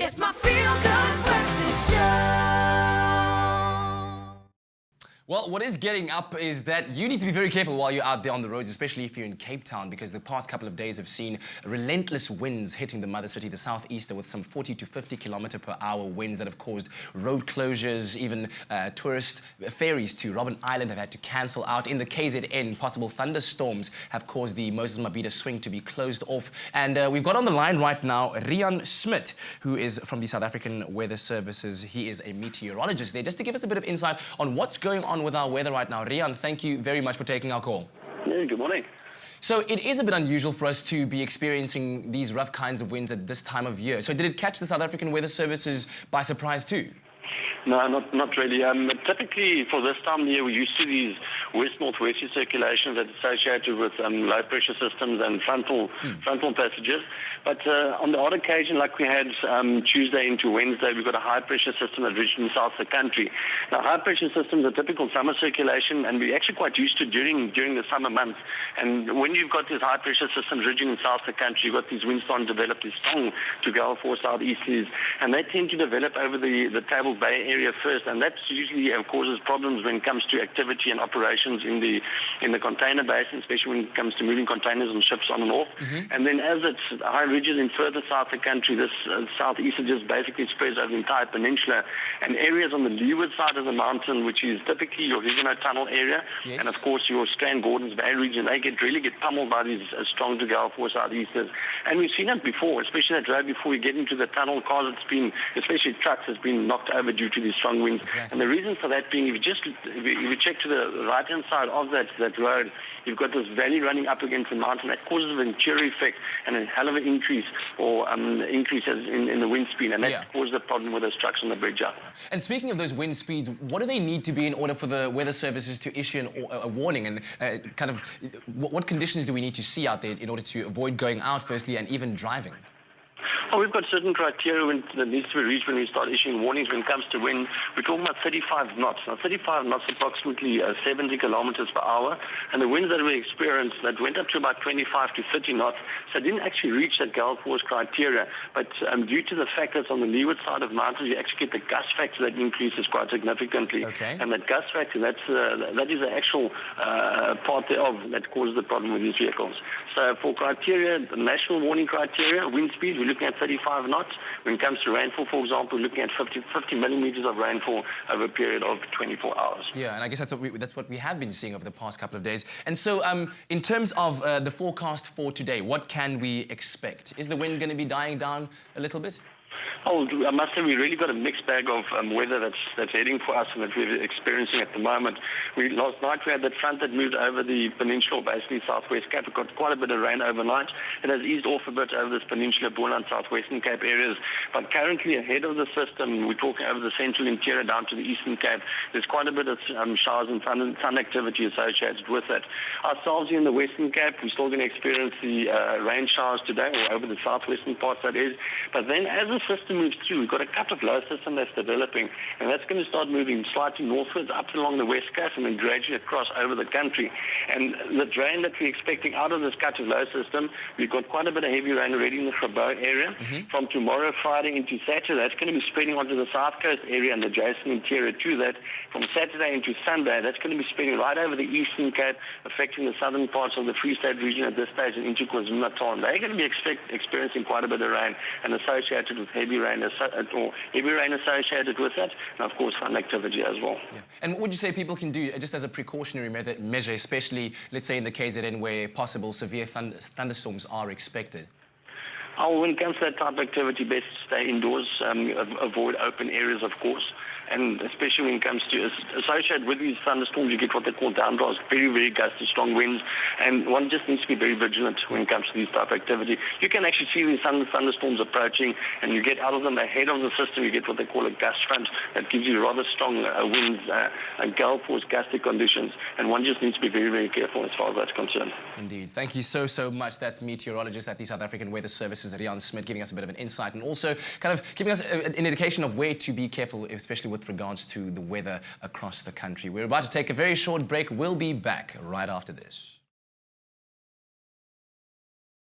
It's my feel-good breakfast show. Well, what is getting up is that you need to be very careful while you're out there on the roads, especially if you're in Cape Town, because the past couple of days have seen relentless winds hitting the mother city, the southeaster, with some 40 to 50 kilometer per hour winds that have caused road closures. Even tourist ferries to Robben Island have had to cancel out. In the KZN, possible thunderstorms have caused the Moses Mabhida swing to be closed off. And we've got on the line right now leigh-anne Smit, who is from the South African Weather Services. He is a meteorologist there, just to give us a bit of insight on what's going on with our weather right now. Leigh-anne, thank you very much for taking our call. Yeah, good morning. So it is a bit unusual for us to be experiencing these rough kinds of winds at this time of year. So did it catch the South African Weather Services by surprise too? No, not really. Typically, for this time of year, we're used to these west-northwesterly circulations that are associated with low-pressure systems and frontal passages. But on the odd occasion, like we had Tuesday into Wednesday, we've got a high-pressure system that reached in the south of the country. Now, high-pressure systems are typical summer circulation, and we're actually quite used to during the summer months. And when you've got these high-pressure systems reaching in the south of the country, you've got these winds starting to develop, these strong to gale force southeasterlies, and they tend to develop over the Table Bay area first, and that usually causes problems when it comes to activity and operations in the container basin, especially when it comes to moving containers and ships on and off. And then as it's high ridges in further south of the country, this southeaster just basically spreads over the entire peninsula, and areas on the leeward side of the mountain, which is typically your Huguenot Tunnel area, and of course your Strand Gordons Bay region, they really get pummeled by these strong to gale force southeasters. And we've seen it before, especially that road before you get into the tunnel, cars, it's been, especially trucks, has been knocked over due to these strong winds. Exactly. And the reason for that being, if you check to the right-hand side of that road, you've got this valley running up against the mountain that causes a Venturi effect and a hell of an increase in the wind speed, and that causes the problem with those trucks on the bridge up. And speaking of those wind speeds, what do they need to be in order for the weather services to issue a warning? And what conditions do we need to see out there in order to avoid going out, firstly, and even driving? Oh, we've got certain criteria that needs to be reached when we start issuing warnings when it comes to wind. We're talking about 35 knots. Now, 35 knots is approximately 70 kilometers per hour. And the winds that we experienced that went up to about 25 to 30 knots, so it didn't actually reach that gale force criteria. But due to the fact that it's on the leeward side of mountains, you actually get the gust factor that increases quite significantly. Okay. And that gust factor, that is the actual part thereof that causes the problem with these vehicles. So for criteria, the national warning criteria, wind speed, we're looking at 35 knots. When it comes to rainfall, for example, we're looking at 50 millimeters of rainfall over a period of 24 hours. Yeah, and I guess that's what we have been seeing over the past couple of days. And so in terms of the forecast for today, what can we expect? Is the wind going to be dying down a little bit? Oh, I must say we really got a mixed bag of weather that's heading for us and that we're experiencing at the moment. Last night we had that front that moved over the peninsula, basically southwest Cape. We got quite a bit of rain overnight. It has eased off a bit over this peninsula, Boland, southwestern Cape areas. But currently ahead of the system, we're talking over the central interior down to the eastern Cape. There's quite a bit of showers and sun activity associated with it. Ourselves here in the western Cape, we're still going to experience the rain showers today, or over the southwestern parts that is. But then as the system moves through, we've got a cut of low system that's developing, and that's going to start moving slightly northwards up along the west coast and then gradually across over the country. And the rain that we're expecting out of this cut of low system, we've got quite a bit of heavy rain already in the Grabouw area. From tomorrow, Friday into Saturday, that's going to be spreading onto the south coast area and the adjacent interior to that. From Saturday into Sunday, that's going to be spreading right over the eastern Cape, affecting the southern parts of the Free State region at this stage and into KwaZulu-Natal. They're going to be experiencing quite a bit of rain and associated with heavy rain associated with it, and of course sun activity as well. Yeah. And what would you say people can do just as a precautionary measure, especially let's say in the KZN where possible severe thunderstorms are expected? When it comes to that type of activity, best stay indoors, avoid open areas, of course, and especially when it comes to associated with these thunderstorms, you get what they call downdrafts, very, very gusty, strong winds, and one just needs to be very vigilant when it comes to these type of activity. You can actually see these thunderstorms approaching, and you get out of them ahead of the system, you get what they call a gust front that gives you rather strong winds and gale force gusty conditions, and one just needs to be very, very careful as far as that's concerned. Indeed. Thank you so much. That's meteorologist at the South African Weather Services, leigh-anne Smit, giving us a bit of an insight and also kind of giving us an indication of where to be careful, especially with regards to the weather across the country. We're about to take a very short break. We'll be back right after this.